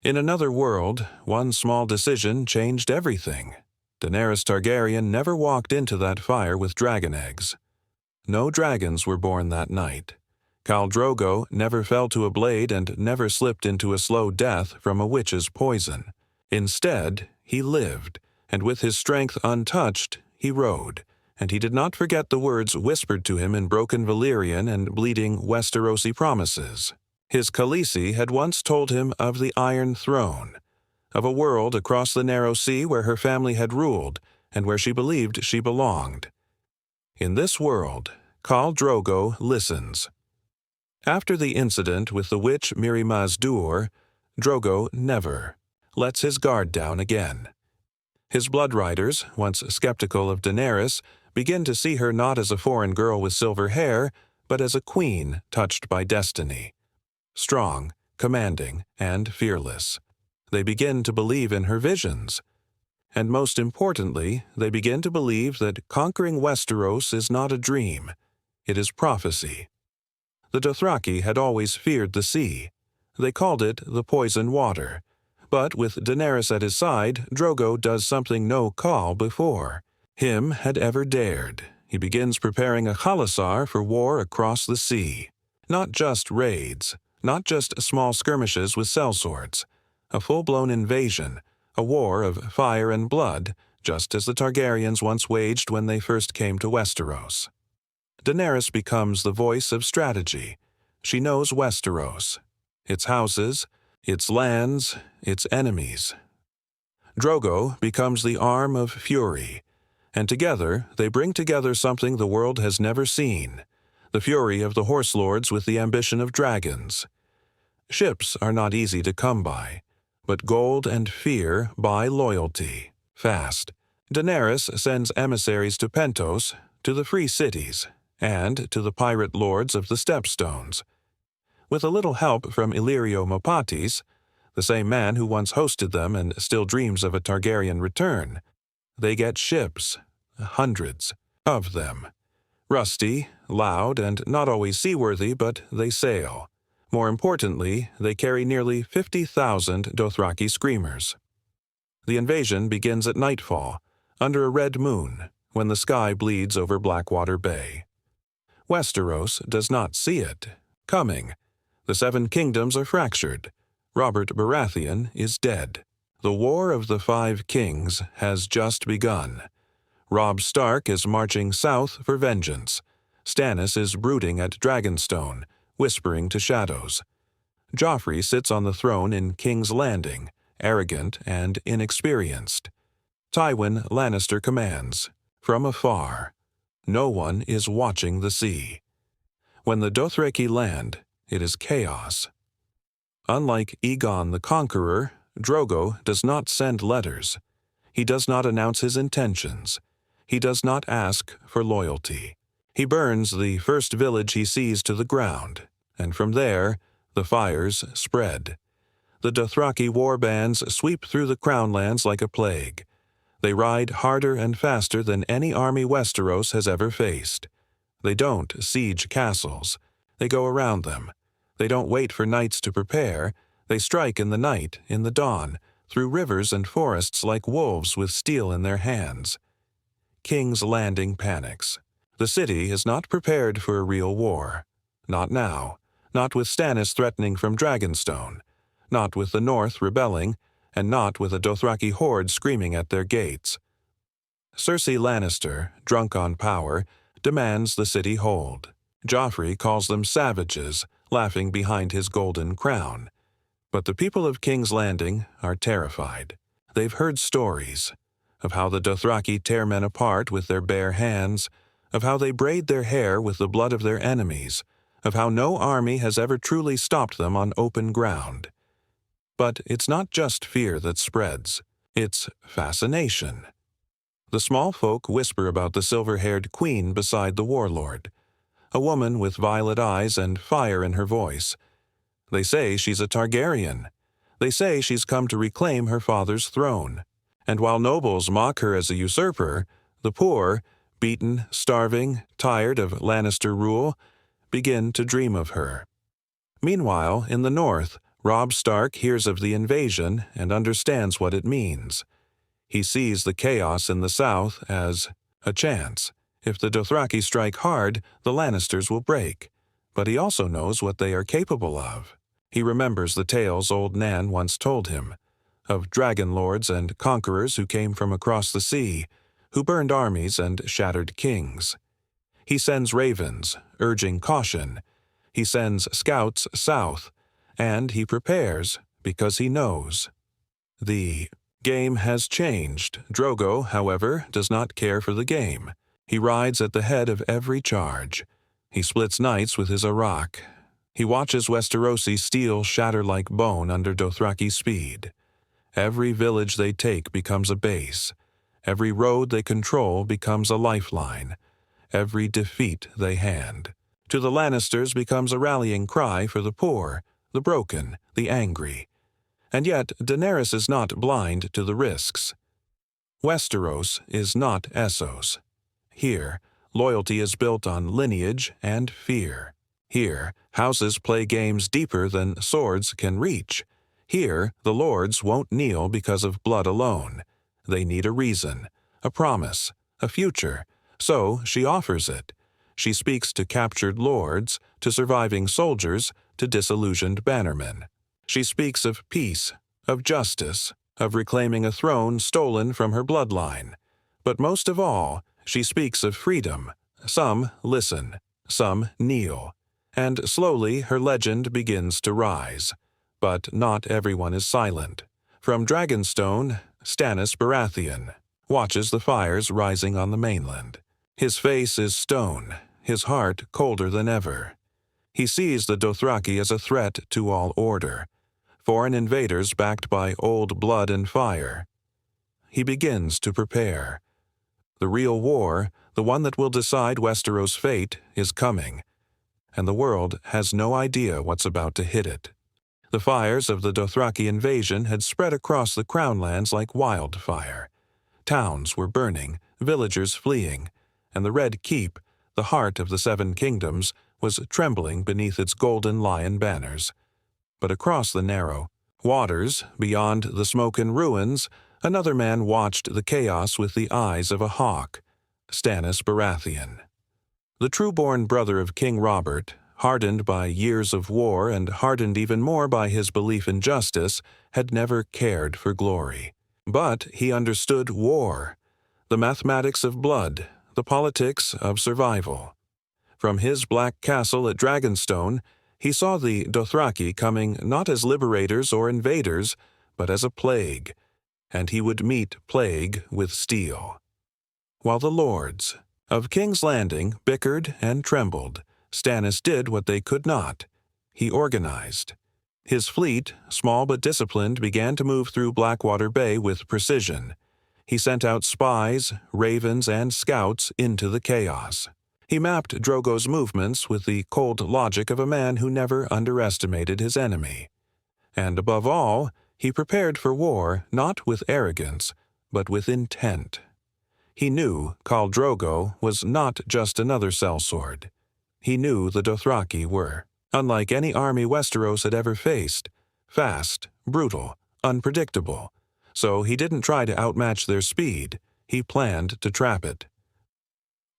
In another world, one small decision changed everything. Daenerys Targaryen never walked into that fire with dragon eggs. No dragons were born that night. Khal Drogo never fell to a blade and never slipped into a slow death from a witch's poison. Instead, he lived, and with his strength untouched, he rode, and he did not forget the words whispered to him in broken Valyrian and bleeding Westerosi promises. His Khaleesi had once told him of the Iron Throne, of a world across the narrow sea where her family had ruled and where she believed she belonged. In this world, Khal Drogo listens. After the incident with the witch Mirri Maz Duur, Drogo never lets his guard down again. His bloodriders, once skeptical of Daenerys, begin to see her not as a foreign girl with silver hair, but as a queen touched by destiny. Strong, commanding, and fearless. They begin to believe in her visions. And most importantly, they begin to believe that conquering Westeros is not a dream. It is prophecy. The Dothraki had always feared the sea. They called it the poison water. But with Daenerys at his side, Drogo does something no Khal before him had ever dared. He begins preparing a khalasar for war across the sea. Not just raids, not just small skirmishes with sellswords. A full-blown invasion, a war of fire and blood, just as the Targaryens once waged when they first came to Westeros. Daenerys becomes the voice of strategy. She knows Westeros, its houses, its lands, its enemies. Drogo becomes the arm of fury, and together they bring together something the world has never seen, the fury of the horse lords with the ambition of dragons. Ships are not easy to come by, but gold and fear buy loyalty, fast. Daenerys sends emissaries to Pentos, to the free cities, and to the pirate lords of the Stepstones. With a little help from Illyrio Mopatis, the same man who once hosted them and still dreams of a Targaryen return, they get ships, hundreds of them. Rusty, loud, and not always seaworthy, but they sail. More importantly, they carry nearly 50,000 Dothraki screamers. The invasion begins at nightfall, under a red moon, when the sky bleeds over Blackwater Bay. Westeros does not see it coming. The Seven Kingdoms are fractured. Robert Baratheon is dead. The War of the Five Kings has just begun. Robb Stark is marching south for vengeance. Stannis is brooding at Dragonstone, whispering to shadows. Joffrey sits on the throne in King's Landing, arrogant and inexperienced. Tywin Lannister commands, from afar. No one is watching the sea. When the Dothraki land, it is chaos. Unlike Aegon the Conqueror, Drogo does not send letters. He does not announce his intentions. He does not ask for loyalty. He burns the first village he sees to the ground, and from there, the fires spread. The Dothraki war bands sweep through the Crownlands like a plague. They ride harder and faster than any army Westeros has ever faced. They don't siege castles. They go around them. They don't wait for nights to prepare. They strike in the night, in the dawn, through rivers and forests like wolves with steel in their hands. King's Landing panics. The city is not prepared for a real war. Not now. Not with Stannis threatening from Dragonstone. Not with the North rebelling, and not with a Dothraki horde screaming at their gates. Cersei Lannister, drunk on power, demands the city hold. Joffrey calls them savages, laughing behind his golden crown. But the people of King's Landing are terrified. They've heard stories of how the Dothraki tear men apart with their bare hands, of how they braid their hair with the blood of their enemies, of how no army has ever truly stopped them on open ground. But it's not just fear that spreads, it's fascination. The small folk whisper about the silver-haired queen beside the warlord, a woman with violet eyes and fire in her voice. They say she's a Targaryen. They say she's come to reclaim her father's throne. And while nobles mock her as a usurper, the poor, beaten, starving, tired of Lannister rule, begin to dream of her. Meanwhile, in the north, Robb Stark hears of the invasion and understands what it means. He sees the chaos in the south as a chance. If the Dothraki strike hard, the Lannisters will break. But he also knows what they are capable of. He remembers the tales old Nan once told him, of dragon lords and conquerors who came from across the sea, who burned armies and shattered kings. He sends ravens, urging caution. He sends scouts south, and he prepares because he knows. The game has changed. Drogo, however, does not care for the game. He rides at the head of every charge. He splits nights with his Arak. He watches Westerosi steel shatter like bone under Dothraki speed. Every village they take becomes a base. Every road they control becomes a lifeline. Every defeat they hand to the Lannisters becomes a rallying cry for the poor, the broken, the angry. And yet Daenerys is not blind to the risks. Westeros is not Essos. Here, loyalty is built on lineage and fear. Here, houses play games deeper than swords can reach. Here, the lords won't kneel because of blood alone. They need a reason, a promise, a future. So she offers it. She speaks to captured lords, to surviving soldiers, to disillusioned bannermen. She speaks of peace, of justice, of reclaiming a throne stolen from her bloodline. But most of all, she speaks of freedom. Some listen, some kneel. And slowly her legend begins to rise. But not everyone is silent. From Dragonstone, Stannis Baratheon watches the fires rising on the mainland. His face is stone, his heart colder than ever. He sees the Dothraki as a threat to all order, foreign invaders backed by old blood and fire. He begins to prepare. The real war, the one that will decide Westeros' fate, is coming, and the world has no idea what's about to hit it. The fires of the Dothraki invasion had spread across the Crown Lands like wildfire. Towns were burning, villagers fleeing, and the Red Keep, the heart of the Seven Kingdoms, was trembling beneath its golden lion banners. But across the narrow waters, beyond the smoke and ruins, another man watched the chaos with the eyes of a hawk, Stannis Baratheon. The true-born brother of King Robert, hardened by years of war and hardened even more by his belief in justice, had never cared for glory. But he understood war, the mathematics of blood, the politics of survival. From his black castle at Dragonstone, he saw the Dothraki coming not as liberators or invaders, but as a plague, and he would meet plague with steel. While the lords of King's Landing bickered and trembled, Stannis did what they could not. He organized. His fleet, small but disciplined, began to move through Blackwater Bay with precision. He sent out spies, ravens, and scouts into the chaos. He mapped Drogo's movements with the cold logic of a man who never underestimated his enemy. And above all, he prepared for war not with arrogance, but with intent. He knew Khal Drogo was not just another sellsword. He knew the Dothraki were, unlike any army Westeros had ever faced, fast, brutal, unpredictable. So he didn't try to outmatch their speed, he planned to trap it.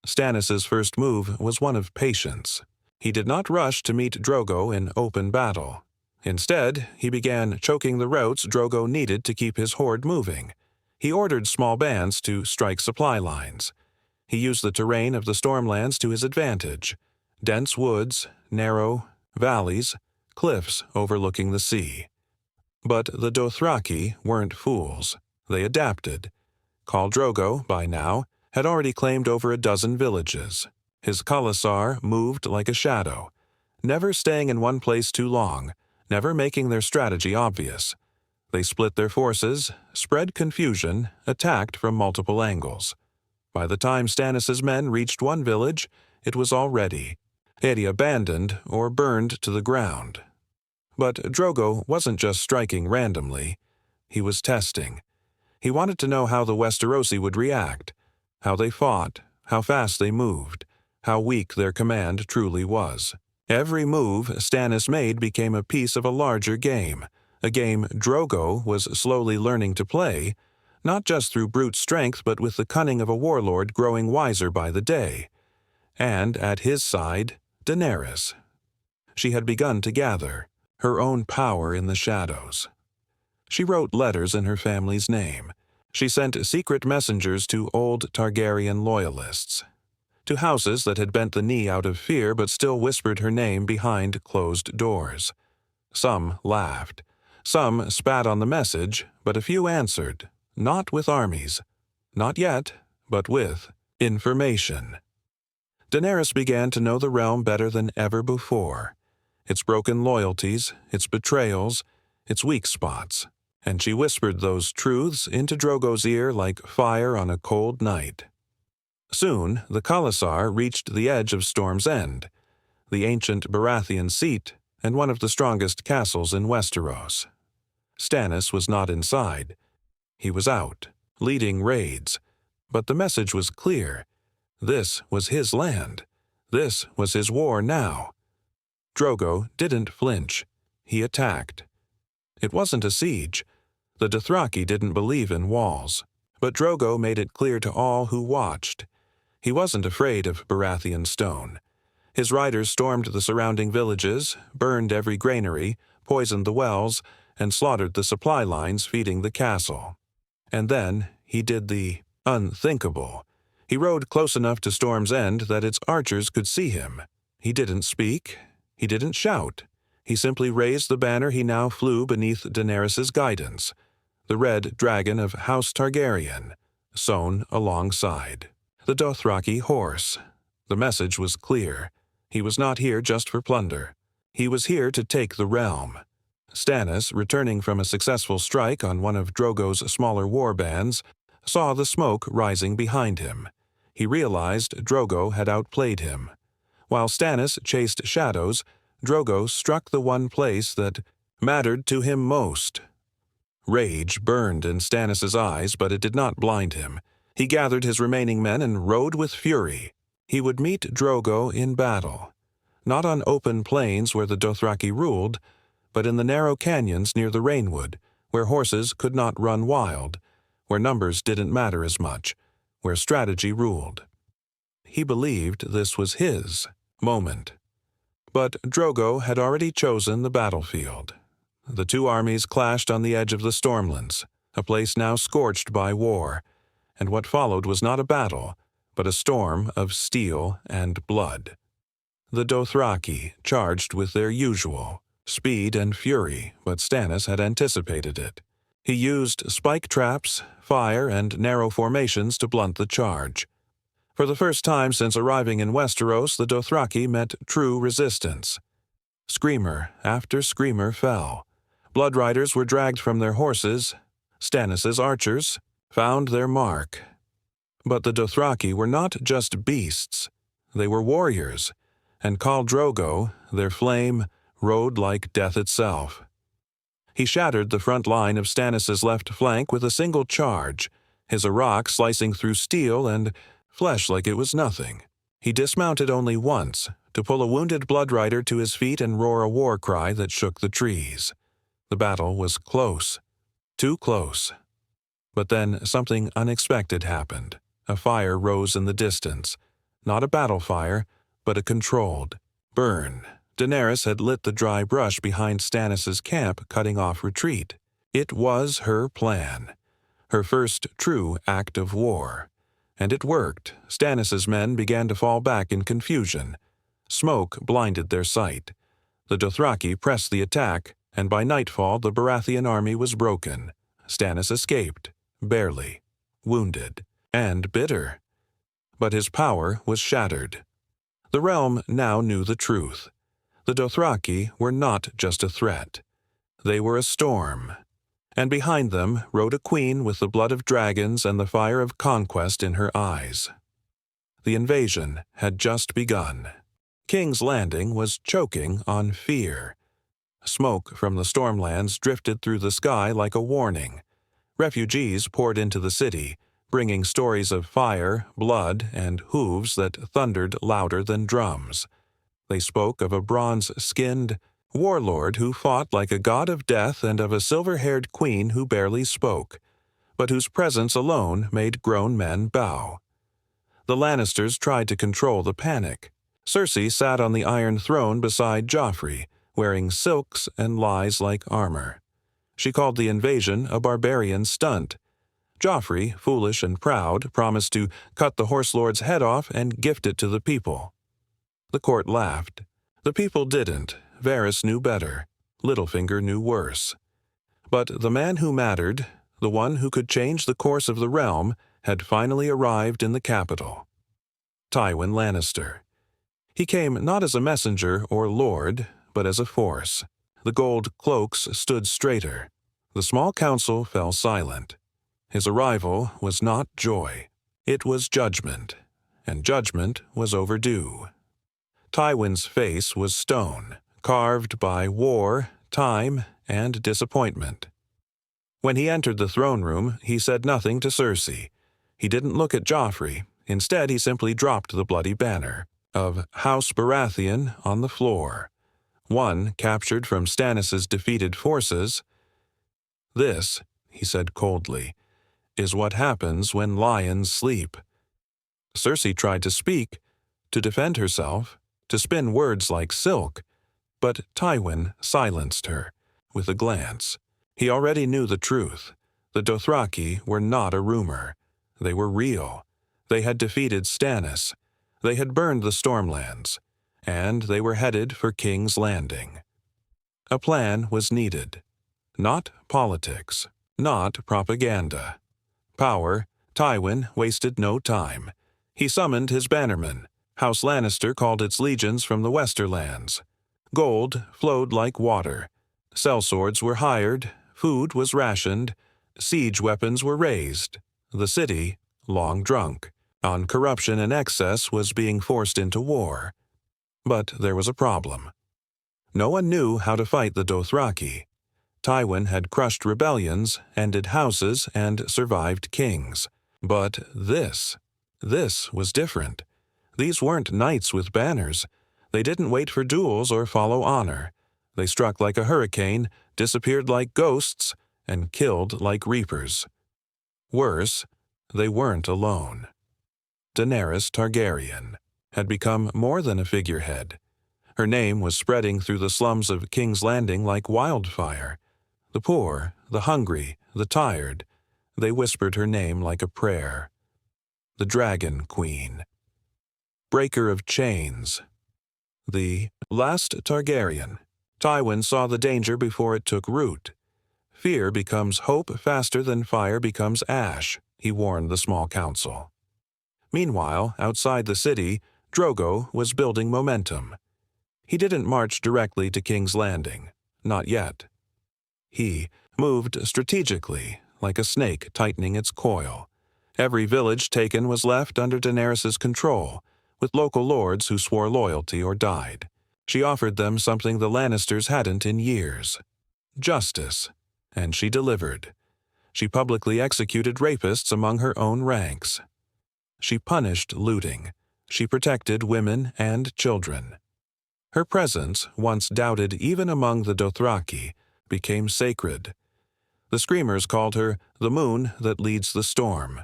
Stannis' first move was one of patience. He did not rush to meet Drogo in open battle. Instead, he began choking the routes Drogo needed to keep his horde moving. He ordered small bands to strike supply lines. He used the terrain of the Stormlands to his advantage. Dense woods, narrow valleys, cliffs overlooking the sea. But the Dothraki weren't fools. They adapted. Khal Drogo, by now, had already claimed over a dozen villages. His Khalasar moved like a shadow, never staying in one place too long, never making their strategy obvious. They split their forces, spread confusion, attacked from multiple angles. By the time Stannis' men reached one village, it was already abandoned or burned to the ground. But Drogo wasn't just striking randomly. He was testing. He wanted to know how the Westerosi would react, how they fought, how fast they moved, how weak their command truly was. Every move Stannis made became a piece of a larger game, a game Drogo was slowly learning to play, not just through brute strength but with the cunning of a warlord growing wiser by the day. And at his side, Daenerys. She had begun to gather her own power in the shadows. She wrote letters in her family's name. She sent secret messengers to old Targaryen loyalists, to houses that had bent the knee out of fear but still whispered her name behind closed doors. Some laughed. Some spat on the message, but a few answered, not with armies. Not yet, but with information. Daenerys began to know the realm better than ever before, its broken loyalties, its betrayals, its weak spots, and she whispered those truths into Drogo's ear like fire on a cold night. Soon, the Khalasar reached the edge of Storm's End, the ancient Baratheon seat and one of the strongest castles in Westeros. Stannis was not inside. He was out, leading raids. But the message was clear. This was his land. This was his war now. Drogo didn't flinch. He attacked. It wasn't a siege. The Dothraki didn't believe in walls. But Drogo made it clear to all who watched. He wasn't afraid of Baratheon stone. His riders stormed the surrounding villages, burned every granary, poisoned the wells, and slaughtered the supply lines feeding the castle. And then he did the unthinkable. He rode close enough to Storm's End that its archers could see him. He didn't speak. He didn't shout. He simply raised the banner he now flew beneath Daenerys' guidance, the red dragon of House Targaryen, sewn alongside. The Dothraki horse. The message was clear. He was not here just for plunder. He was here to take the realm. Stannis, returning from a successful strike on one of Drogo's smaller war bands, saw the smoke rising behind him. He realized Drogo had outplayed him. While Stannis chased shadows, Drogo struck the one place that mattered to him most. Rage burned in Stannis' eyes, but it did not blind him. He gathered his remaining men and rode with fury. He would meet Drogo in battle, not on open plains where the Dothraki ruled, but in the narrow canyons near the Rainwood, where horses could not run wild, where numbers didn't matter as much, where strategy ruled. He believed this was his moment. But Drogo had already chosen the battlefield. The two armies clashed on the edge of the Stormlands, a place now scorched by war, and what followed was not a battle, but a storm of steel and blood. The Dothraki charged with their usual speed and fury, but Stannis had anticipated it. He used spike traps, fire, and narrow formations to blunt the charge. For the first time since arriving in Westeros, the Dothraki met true resistance. Screamer after screamer fell. Blood riders were dragged from their horses. Stannis' archers found their mark. But the Dothraki were not just beasts. They were warriors, and Khal Drogo, their flame, rode like death itself. He shattered the front line of Stannis' left flank with a single charge, his Arak slicing through steel and flesh like it was nothing. He dismounted only once, to pull a wounded blood rider to his feet and roar a war cry that shook the trees. The battle was close. Too close. But then something unexpected happened. A fire rose in the distance. Not a battle fire, but a controlled burn. Daenerys had lit the dry brush behind Stannis' camp, cutting off retreat. It was her plan. Her first true act of war. And it worked. Stannis' men began to fall back in confusion. Smoke blinded their sight. The Dothraki pressed the attack, and by nightfall the Baratheon army was broken. Stannis escaped, barely, wounded, and bitter. But his power was shattered. The realm now knew the truth. The Dothraki were not just a threat. They were a storm. And behind them rode a queen with the blood of dragons and the fire of conquest in her eyes. The invasion had just begun. King's Landing was choking on fear. Smoke from the Stormlands drifted through the sky like a warning. Refugees poured into the city, bringing stories of fire, blood, and hooves that thundered louder than drums. They spoke of a bronze-skinned warlord who fought like a god of death and of a silver-haired queen who barely spoke, but whose presence alone made grown men bow. The Lannisters tried to control the panic. Cersei sat on the Iron Throne beside Joffrey, wearing silks and lies like armor. She called the invasion a barbarian stunt. Joffrey, foolish and proud, promised to cut the Horse Lord's head off and gift it to the people. The court laughed. The people didn't. Varys knew better. Littlefinger knew worse. But the man who mattered, the one who could change the course of the realm, had finally arrived in the capital. Tywin Lannister. He came not as a messenger or lord, but as a force. The gold cloaks stood straighter. The small council fell silent. His arrival was not joy. It was judgment, and judgment was overdue. Tywin's face was stone, carved by war, time, and disappointment. When he entered the throne room, he said nothing to Cersei. He didn't look at Joffrey. Instead, he simply dropped the bloody banner of House Baratheon on the floor, one captured from Stannis' defeated forces. "This," he said coldly, "is what happens when lions sleep." Cersei tried to speak, to defend herself, to spin words like silk, but Tywin silenced her with a glance. He already knew the truth. The Dothraki were not a rumor. They were real. They had defeated Stannis. They had burned the Stormlands, and they were headed for King's Landing. A plan was needed. Not politics, not propaganda. Power. Tywin wasted no time. He summoned his bannermen. House Lannister called its legions from the Westerlands. Gold flowed like water. Sellswords were hired. Food was rationed. Siege weapons were raised. The city, long drunk on corruption and excess, was being forced into war. But there was a problem. No one knew how to fight the Dothraki. Tywin had crushed rebellions, ended houses, and survived kings. But this was different. These weren't knights with banners. They didn't wait for duels or follow honor. They struck like a hurricane, disappeared like ghosts, and killed like reapers. Worse, they weren't alone. Daenerys Targaryen had become more than a figurehead. Her name was spreading through the slums of King's Landing like wildfire. The poor, the hungry, the tired, they whispered her name like a prayer. The Dragon Queen. Breaker of chains. The last Targaryen. Tywin saw the danger before it took root. Fear becomes hope faster than fire becomes ash, he warned the small council. Meanwhile, outside the city, Drogo was building momentum. He didn't march directly to King's Landing. Not yet. He moved strategically, like a snake tightening its coil. Every village taken was left under Daenerys' control, with local lords who swore loyalty or died. She offered them something the Lannisters hadn't in years: justice, and she delivered. She publicly executed rapists among her own ranks. She punished looting. She protected women and children. Her presence, once doubted even among the Dothraki, became sacred. The Screamers called her the moon that leads the storm.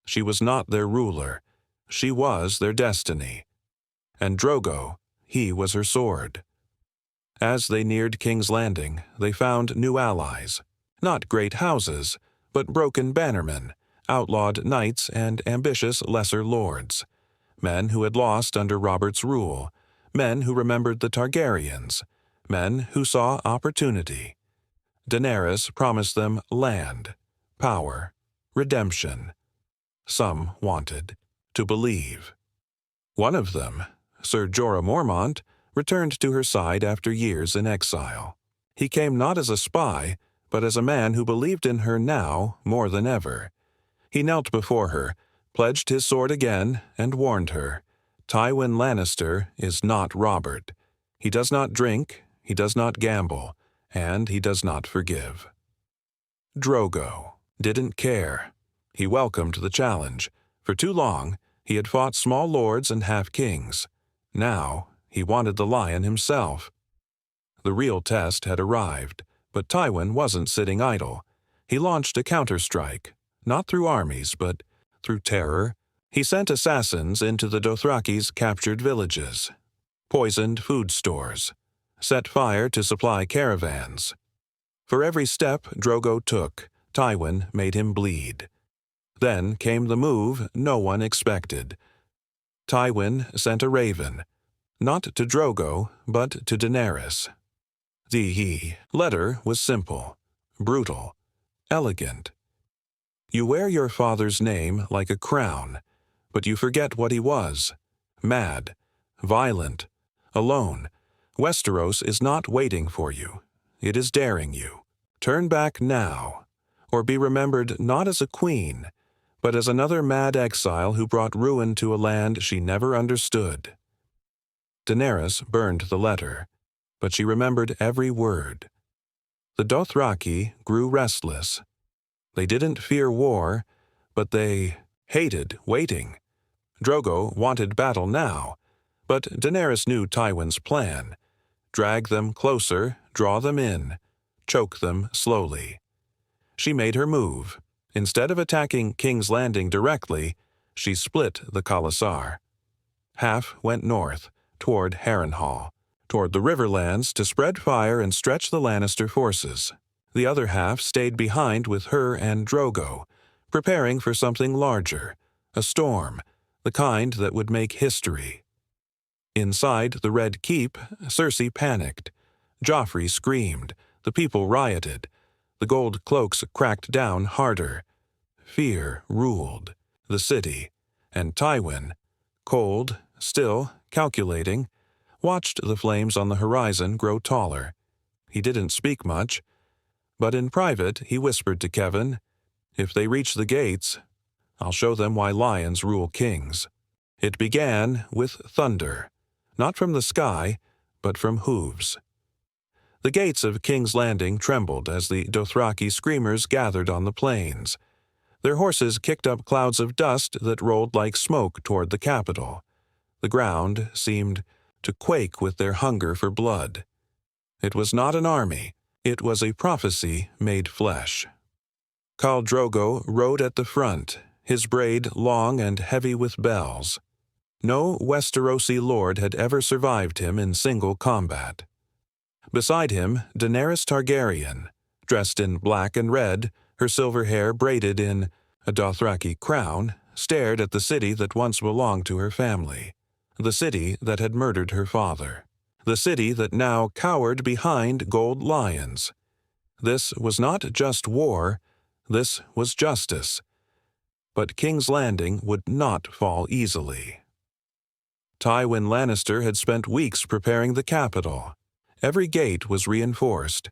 She was not their ruler. She was their destiny. And Drogo, he was her sword. As they neared King's Landing, they found new allies. Not great houses, but broken bannermen, outlawed knights, and ambitious lesser lords. Men who had lost under Robert's rule. Men who remembered the Targaryens. Men who saw opportunity. Daenerys promised them land, power, redemption. Some wanted to believe. One of them, Sir Jorah Mormont, returned to her side after years in exile. He came not as a spy, but as a man who believed in her now more than ever. He knelt before her, pledged his sword again, and warned her, "Tywin Lannister is not Robert. He does not drink, he does not gamble, and he does not forgive." Drogo didn't care. He welcomed the challenge. For too long, he had fought small lords and half-kings. Now, He wanted the lion himself. The real test had arrived, but Tywin wasn't sitting idle. He launched a counterstrike, not through armies, but through terror. He sent assassins into the Dothraki's captured villages, poisoned food stores, set fire to supply caravans. For every step Drogo took, Tywin made him bleed. Then came the move no one expected. Tywin sent a raven, not to Drogo, but to Daenerys. The letter was simple, brutal, elegant. You wear your father's name like a crown, but you forget what he was. Mad, violent, alone. Westeros is not waiting for you. It is daring you. Turn back now, or be remembered not as a queen, but as another mad exile who brought ruin to a land she never understood. Daenerys burned the letter, but she remembered every word. The Dothraki grew restless. They didn't fear war, but they hated waiting. Drogo wanted battle now, but Daenerys knew Tywin's plan. Drag them closer, draw them in, choke them slowly. She made her move. Instead of attacking King's Landing directly, she split the Khalasar. Half went north, toward Harrenhal, toward the Riverlands to spread fire and stretch the Lannister forces. The other half stayed behind with her and Drogo, preparing for something larger, a storm, the kind that would make history. Inside the Red Keep, Cersei panicked. Joffrey screamed. The people rioted. The gold cloaks cracked down harder. Fear ruled the city, and Tywin, cold, still, calculating, watched the flames on the horizon grow taller. He didn't speak much, but in private he whispered to Kevan, "If they reach the gates, I'll show them why lions rule kings." It began with thunder, not from the sky, but from hooves. The gates of King's Landing trembled as the Dothraki screamers gathered on the plains. Their horses kicked up clouds of dust that rolled like smoke toward the capital. The ground seemed to quake with their hunger for blood. It was not an army. It was a prophecy made flesh. Khal Drogo rode at the front, his braid long and heavy with bells. No Westerosi lord had ever survived him in single combat. Beside him, Daenerys Targaryen, dressed in black and red, her silver hair braided in a Dothraki crown, stared at the city that once belonged to her family, the city that had murdered her father, the city that now cowered behind gold lions. This was not just war, this was justice. But King's Landing would not fall easily. Tywin Lannister had spent weeks preparing the capital. Every gate was reinforced.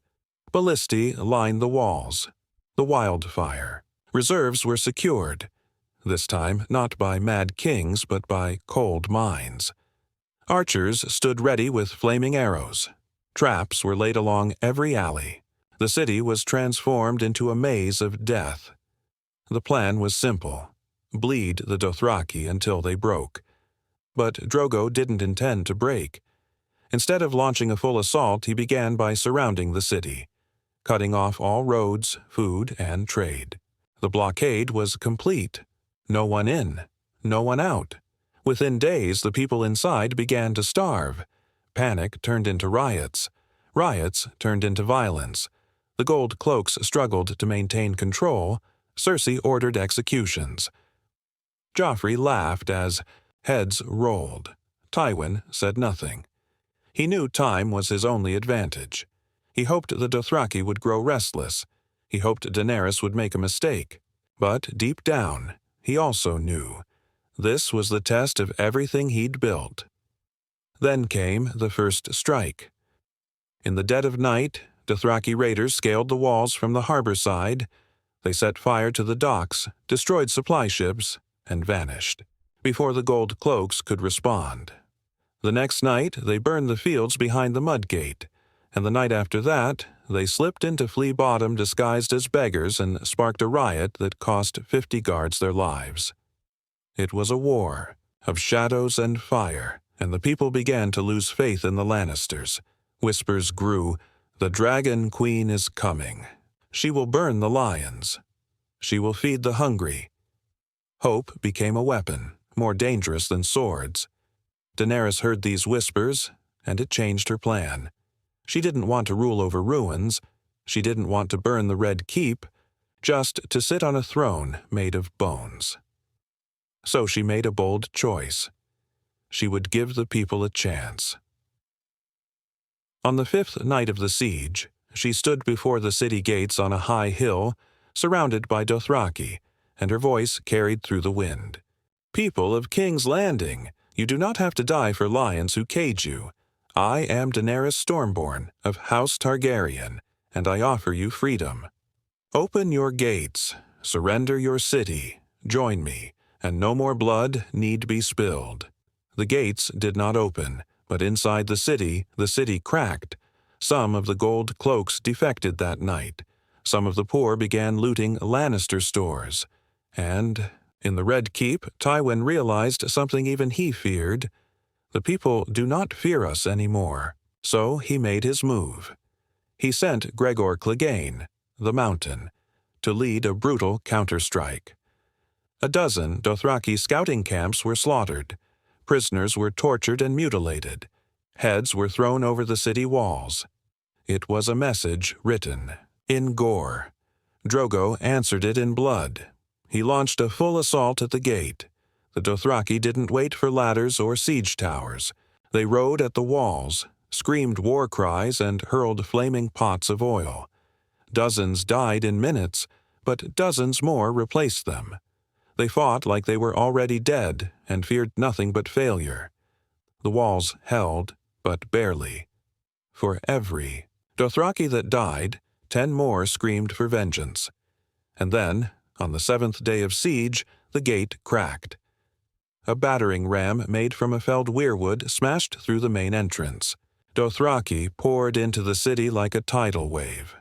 Ballistae lined the walls. The wildfire. Reserves were secured, this time not by mad kings but by cold minds. Archers stood ready with flaming arrows. Traps were laid along every alley. The city was transformed into a maze of death. The plan was simple. Bleed the Dothraki until they broke. But Drogo didn't intend to break. Instead of launching a full assault, he began by surrounding the city, cutting off all roads, food, and trade. The blockade was complete. No one in, no one out. Within days, the people inside began to starve. Panic turned into riots. Riots turned into violence. The gold cloaks struggled to maintain control. Cersei ordered executions. Joffrey laughed as heads rolled. Tywin said nothing. He knew time was his only advantage. He hoped the Dothraki would grow restless. He hoped Daenerys would make a mistake. But deep down, he also knew this was the test of everything he'd built. Then came the first strike. In the dead of night, Dothraki raiders scaled the walls from the harbor side. They set fire to the docks, destroyed supply ships, and vanished, before the gold cloaks could respond. The next night, they burned the fields behind the Mudgate, and the night after that, they slipped into Flea Bottom disguised as beggars and sparked a riot that cost 50 guards their lives. It was a war of shadows and fire, and the people began to lose faith in the Lannisters. Whispers grew, "The Dragon Queen is coming. She will burn the lions. She will feed the hungry." Hope became a weapon, more dangerous than swords. Daenerys heard these whispers, and it changed her plan. She didn't want to rule over ruins. She didn't want to burn the Red Keep, just to sit on a throne made of bones. So she made a bold choice. She would give the people a chance. On the 5th night of the siege, she stood before the city gates on a high hill, surrounded by Dothraki, and her voice carried through the wind. "People of King's Landing, you do not have to die for lions who cage you. I am Daenerys Stormborn of House Targaryen, and I offer you freedom. Open your gates, surrender your city, join me, and no more blood need be spilled." The gates did not open, but inside the city cracked. Some of the gold cloaks defected that night. Some of the poor began looting Lannister stores. And in the Red Keep, Tywin realized something even he feared. The people do not fear us anymore. So he made his move. He sent Gregor Clegane, the Mountain, to lead a brutal counterstrike. A dozen Dothraki scouting camps were slaughtered. Prisoners were tortured and mutilated. Heads were thrown over the city walls. It was a message written in gore. Drogo answered it in blood. He launched a full assault at the gate. The Dothraki didn't wait for ladders or siege towers. They rode at the walls, screamed war cries, and hurled flaming pots of oil. Dozens died in minutes, but dozens more replaced them. They fought like they were already dead and feared nothing but failure. The walls held, but barely. For every Dothraki that died, 10 more screamed for vengeance. And then, on the 7th day of siege, the gate cracked. A battering ram made from a felled weirwood smashed through the main entrance. Dothraki poured into the city like a tidal wave.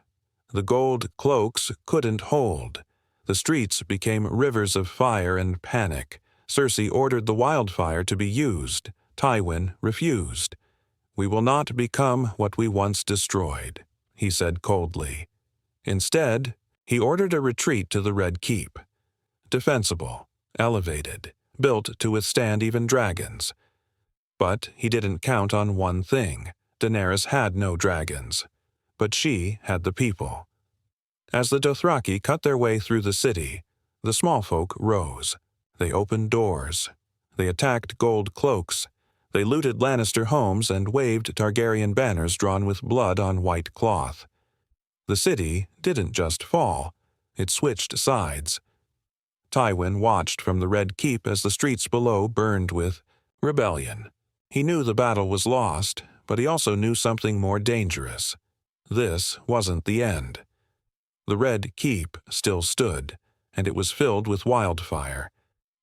The gold cloaks couldn't hold. The streets became rivers of fire and panic. Cersei ordered the wildfire to be used. Tywin refused. "We will not become what we once destroyed," he said coldly. Instead, he ordered a retreat to the Red Keep. Defensible, elevated, built to withstand even dragons. But he didn't count on one thing. Daenerys had no dragons. But she had the people. As the Dothraki cut their way through the city, the small folk rose. They opened doors. They attacked gold cloaks. They looted Lannister homes and waved Targaryen banners drawn with blood on white cloth. The city didn't just fall. It switched sides. Tywin watched from the Red Keep as the streets below burned with rebellion. He knew the battle was lost, but he also knew something more dangerous. This wasn't the end. The Red Keep still stood, and it was filled with wildfire.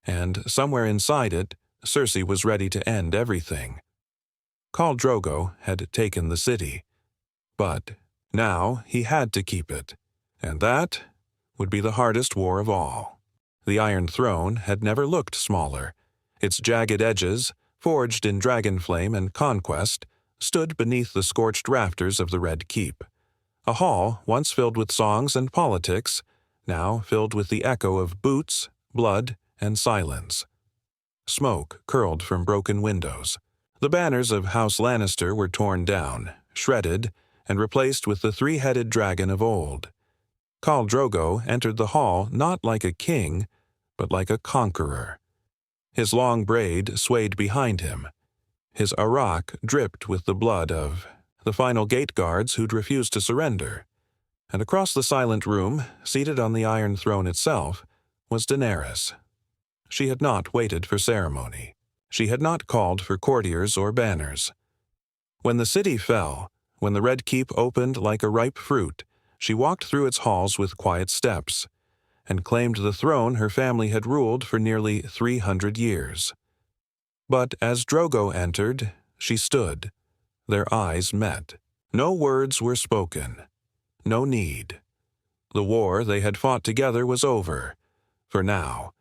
And somewhere inside it, Cersei was ready to end everything. Khal Drogo had taken the city. But now he had to keep it. And that would be the hardest war of all. The Iron Throne had never looked smaller. Its jagged edges, forged in dragonflame and conquest, stood beneath the scorched rafters of the Red Keep. A hall once filled with songs and politics, now filled with the echo of boots, blood, and silence. Smoke curled from broken windows. The banners of House Lannister were torn down, shredded, and replaced with the 3-headed dragon of old. Khal Drogo entered the hall not like a king, but like a conqueror. His long braid swayed behind him. His arak dripped with the blood of the final gate guards who'd refused to surrender. And across the silent room, seated on the Iron Throne itself, was Daenerys. She had not waited for ceremony. She had not called for courtiers or banners. When the city fell, when the Red Keep opened like a ripe fruit, she walked through its halls with quiet steps, and claimed the throne her family had ruled for nearly 300 years. But as Drogo entered, she stood. Their eyes met. No words were spoken. No need. The war they had fought together was over, for now.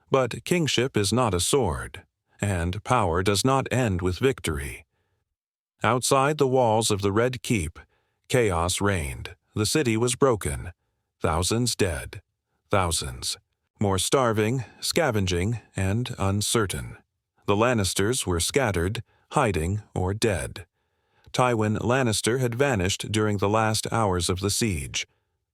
But kingship is not a sword. and power does not end with victory. Outside the walls of the Red Keep, chaos reigned. The city was broken. Thousands dead. Thousands. More starving, scavenging, and uncertain. The Lannisters were scattered, hiding, or dead. Tywin Lannister had vanished during the last hours of the siege.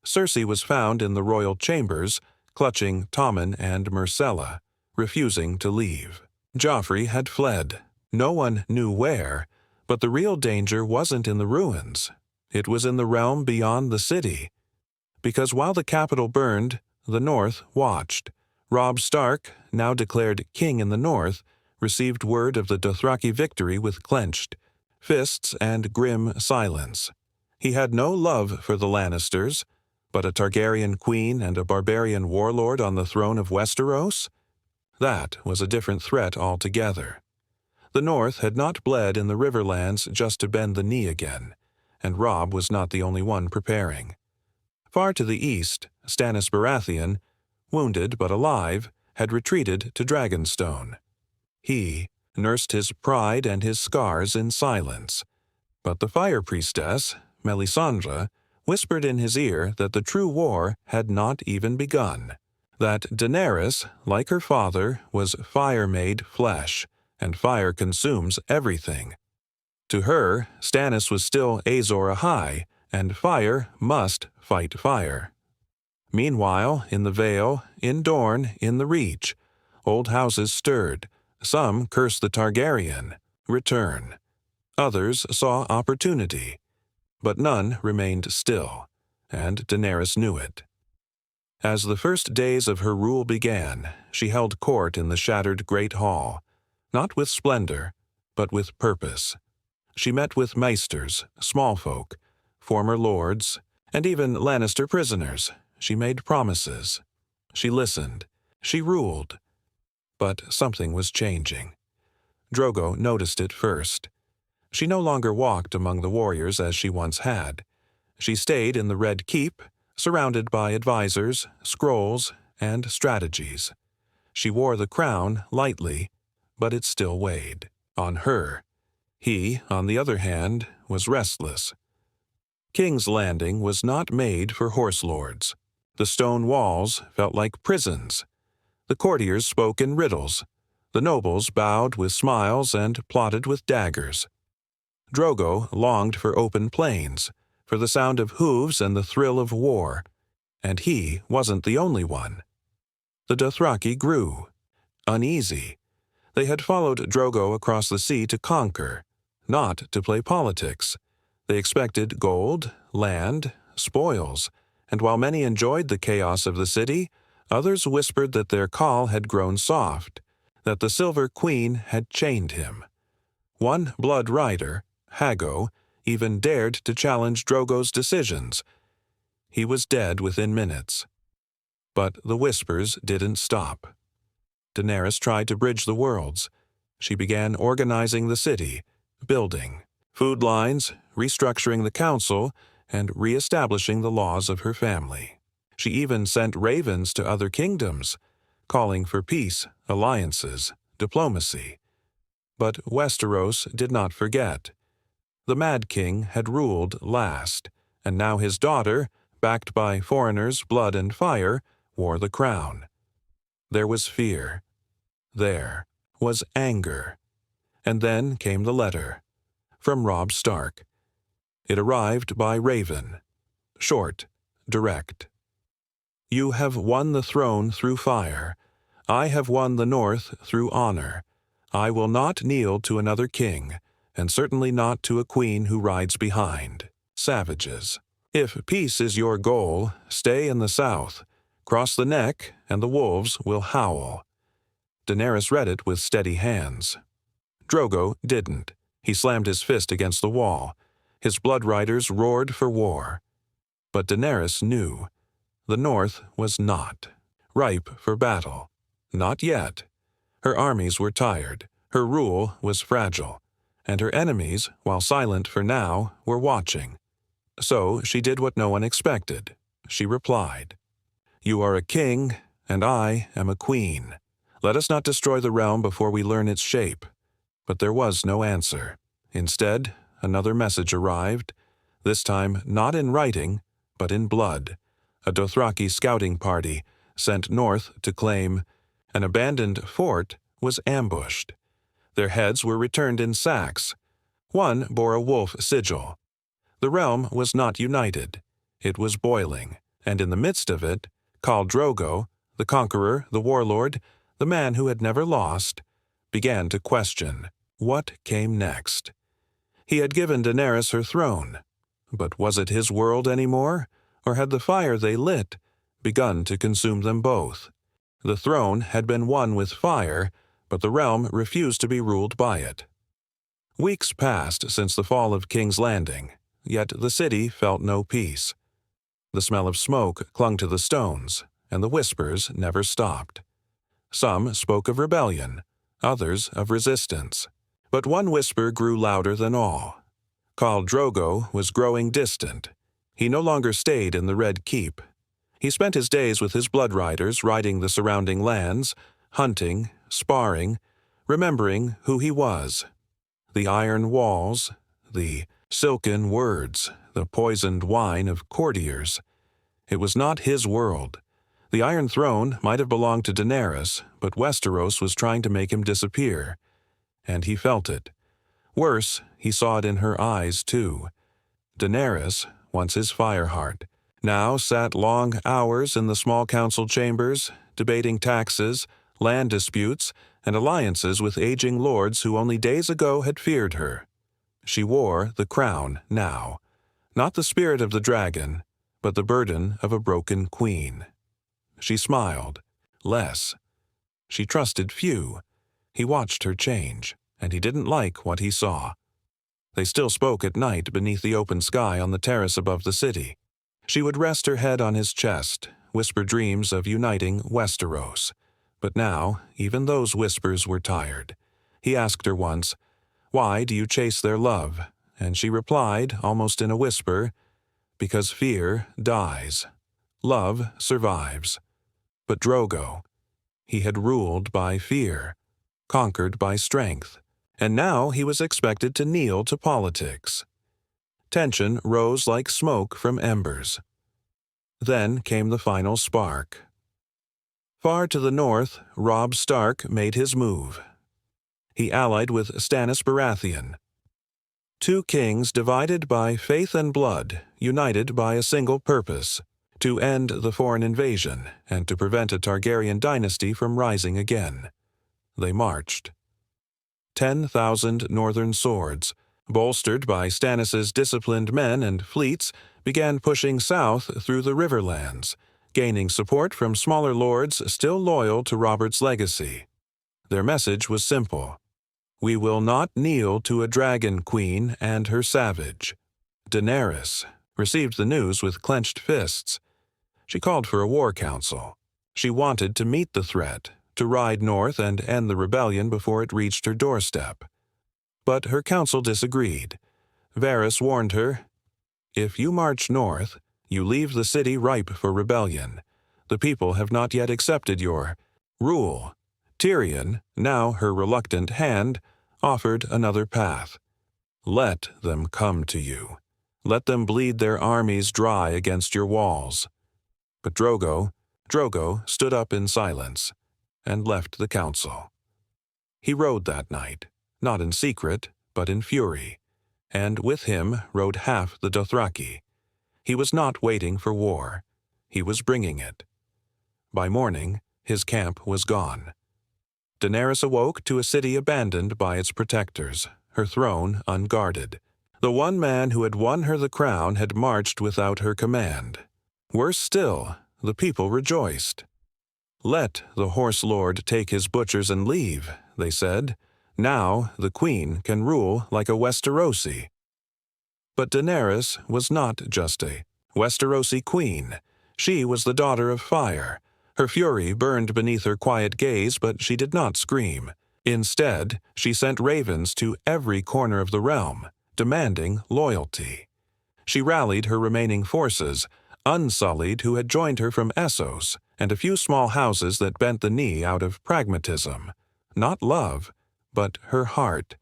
Cersei was found in the royal chambers, clutching Tommen and Myrcella, refusing to leave. Joffrey had fled. No one knew where, but the real danger wasn't in the ruins. It was in the realm beyond the city. Because while the capital burned, the North watched. Robb Stark, now declared king in the North, received word of the Dothraki victory with clenched fists and grim silence. He had no love for the Lannisters, but a Targaryen queen and a barbarian warlord on the throne of Westeros? That was a different threat altogether. The North had not bled in the Riverlands just to bend the knee again, and Robb was not the only one preparing. Far to the east, Stannis Baratheon, wounded but alive, had retreated to Dragonstone. He nursed his pride and his scars in silence, but the fire priestess, Melisandre, whispered in his ear that the true war had not even begun, that Daenerys, like her father, was fire-made flesh, and fire consumes everything. To her, Stannis was still Azor Ahai, and fire must fight fire. Meanwhile, in the Vale, in Dorne, in the Reach, old houses stirred. Some cursed the Targaryen, return. Others saw opportunity. But none remained still, and Daenerys knew it. As the first days of her rule began, she held court in the shattered Great Hall, not with splendor, but with purpose. She met with maesters, small folk, former lords, and even Lannister prisoners. She made promises. She listened. She ruled. But something was changing. Drogo noticed it first. She no longer walked among the warriors as she once had. She stayed in the Red Keep, surrounded by advisors, scrolls, and strategies. She wore the crown lightly, but it still weighed on her. He, on the other hand, was restless. King's Landing was not made for horse lords. The stone walls felt like prisons. The courtiers spoke in riddles. The nobles bowed with smiles and plotted with daggers. Drogo longed for open plains, for the sound of hooves and the thrill of war, and he wasn't the only one. The Dothraki grew, uneasy. They had followed Drogo across the sea to conquer, not to play politics. They expected gold, land, spoils, and while many enjoyed the chaos of the city, others whispered that their Khal had grown soft, that the Silver Queen had chained him. One blood rider, Hago, even dared to challenge Drogo's decisions. He was dead within minutes. But the whispers didn't stop. Daenerys tried to bridge the worlds. She began organizing the city, building food lines, restructuring the council, and re-establishing the laws of her family. She even sent ravens to other kingdoms, calling for peace, alliances, diplomacy. But Westeros did not forget. The Mad King had ruled last, and now his daughter, backed by foreigners' blood and fire, wore the crown. There was fear. There was anger. And then came the letter, from Robb Stark. It arrived by Raven. Short, direct. You have won the throne through fire. I have won the North through honor. I will not kneel to another king, and certainly not to a queen who rides behind. Savages. If peace is your goal, stay in the south. Cross the neck, and the wolves will howl. Daenerys read it with steady hands. Drogo didn't. He slammed his fist against the wall. His blood riders roared for war. But Daenerys knew. The North was not ripe for battle. Not yet. Her armies were tired. Her rule was fragile. And her enemies, while silent for now, were watching. So she did what no one expected. She replied, "You are a king, and I am a queen. Let us not destroy the realm before we learn its shape." But there was no answer. Instead, another message arrived, this time not in writing, but in blood. A Dothraki scouting party, sent north to claim an abandoned fort, was ambushed. Their heads were returned in sacks. One bore a wolf sigil. The realm was not united. It was boiling, and in the midst of it, Khal Drogo, the conqueror, the warlord, the man who had never lost, began to question what came next. He had given Daenerys her throne, but was it his world anymore, or had the fire they lit begun to consume them both? The throne had been won with fire, but the realm refused to be ruled by it. Weeks passed since the fall of King's Landing, yet the city felt no peace. The smell of smoke clung to the stones, and the whispers never stopped. Some spoke of rebellion, others of resistance. But one whisper grew louder than all. Khal Drogo was growing distant. He no longer stayed in the Red Keep. He spent his days with his blood riders riding the surrounding lands, hunting, sparring, remembering who he was. The iron walls, the silken words, the poisoned wine of courtiers. It was not his world. The Iron Throne might have belonged to Daenerys, but Westeros was trying to make him disappear. And he felt it. Worse, he saw it in her eyes, too. Daenerys, once his fireheart, now sat long hours in the small council chambers, debating taxes, land disputes, and alliances with aging lords who only days ago had feared her. She wore the crown now, not the spirit of the dragon, but the burden of a broken queen. She smiled. Less. She trusted few. He watched her change, and he didn't like what he saw. They still spoke at night beneath the open sky on the terrace above the city. She would rest her head on his chest, whisper dreams of uniting Westeros. But now, even those whispers were tired. He asked her once, "Why do you chase their love?" And she replied, almost in a whisper, "Because fear dies. Love survives." But Drogo, he had ruled by fear, conquered by strength, and now he was expected to kneel to politics. Tension rose like smoke from embers. Then came the final spark. Far to the north, Robb Stark made his move. He allied with Stannis Baratheon. Two kings divided by faith and blood, united by a single purpose, to end the foreign invasion and to prevent a Targaryen dynasty from rising again. They marched. 10,000 northern swords, bolstered by Stannis's disciplined men and fleets, began pushing south through the riverlands, gaining support from smaller lords still loyal to Robert's legacy. Their message was simple. We will not kneel to a dragon queen and her savage. Daenerys received the news with clenched fists. She called for a war council. She wanted to meet the threat, to ride north and end the rebellion before it reached her doorstep. But her council disagreed. Varys warned her, "If you march north, you leave the city ripe for rebellion. The people have not yet accepted your rule." Tyrion, now her reluctant hand, offered another path. "Let them come to you. Let them bleed their armies dry against your walls." But Drogo stood up in silence and left the council. He rode that night, not in secret, but in fury, and with him rode half the Dothraki. He was not waiting for war. He was bringing it. By morning, his camp was gone. Daenerys awoke to a city abandoned by its protectors, her throne unguarded. The one man who had won her the crown had marched without her command. Worse still, the people rejoiced. "Let the horse lord take his butchers and leave," they said. "Now the queen can rule like a Westerosi." But Daenerys was not just a Westerosi queen. She was the daughter of fire. Her fury burned beneath her quiet gaze, but she did not scream. Instead, she sent ravens to every corner of the realm, demanding loyalty. She rallied her remaining forces, unsullied who had joined her from Essos, and a few small houses that bent the knee out of pragmatism. Not love, but her heart.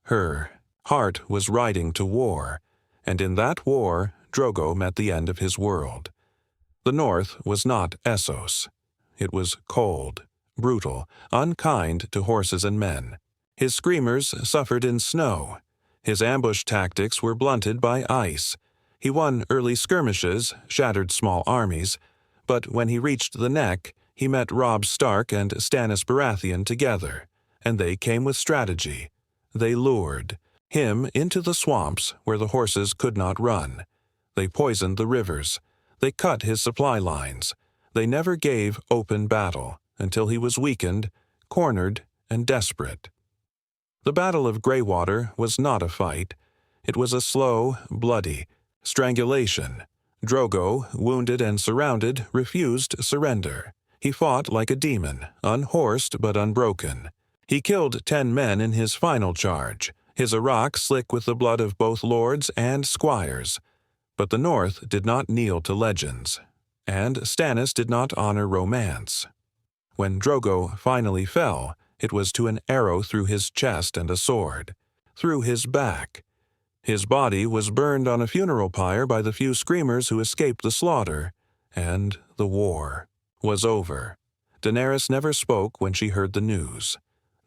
Her heart was riding to war, and in that war Drogo met the end of his world. The north was not Essos. It was cold, brutal, unkind to horses and men. His screamers suffered in snow. His ambush tactics were blunted by ice. He won early skirmishes, shattered small armies, but when he reached the neck, he met Robb Stark and Stannis Baratheon together, and they came with strategy. They lured him into the swamps where the horses could not run. They poisoned the rivers. They cut his supply lines. They never gave open battle until he was weakened, cornered, and desperate. The Battle of Greywater was not a fight. It was a slow, bloody strangulation. Drogo, wounded and surrounded, refused surrender. He fought like a demon, unhorsed but unbroken. He killed 10 men in his final charge, his arak slick with the blood of both lords and squires. But the North did not kneel to legends, and Stannis did not honor romance. When Drogo finally fell, it was to an arrow through his chest and a sword, through his back. His body was burned on a funeral pyre by the few screamers who escaped the slaughter, and the war was over. Daenerys never spoke when she heard the news.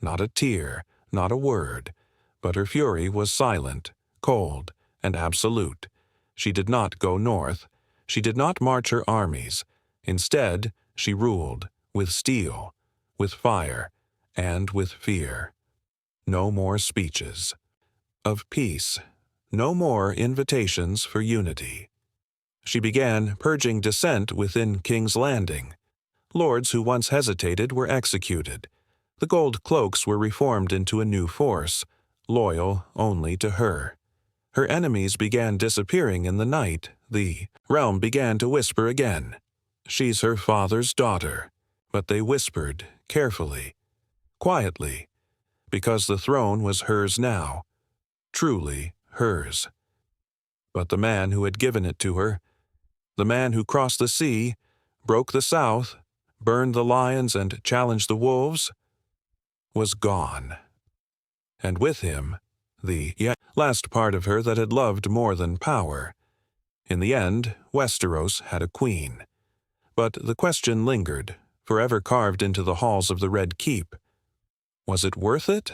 Not a tear, not a word, but her fury was silent, cold, and absolute. She did not go north. She did not march her armies. Instead, she ruled, with steel, with fire, and with fear. No more speeches of peace. No more invitations for unity. She began purging dissent within King's Landing. Lords who once hesitated were executed. The Gold Cloaks were reformed into a new force, loyal only to her. Her enemies began disappearing in the night. The realm began to whisper again. She's her father's daughter. But they whispered carefully, quietly, because the throne was hers now, truly hers. But the man who had given it to her, the man who crossed the sea, broke the south, burned the lions and challenged the wolves, was gone. And with him, the last part of her that had loved more than power. In the end, Westeros had a queen. But the question lingered, forever carved into the halls of the Red Keep. Was it worth it?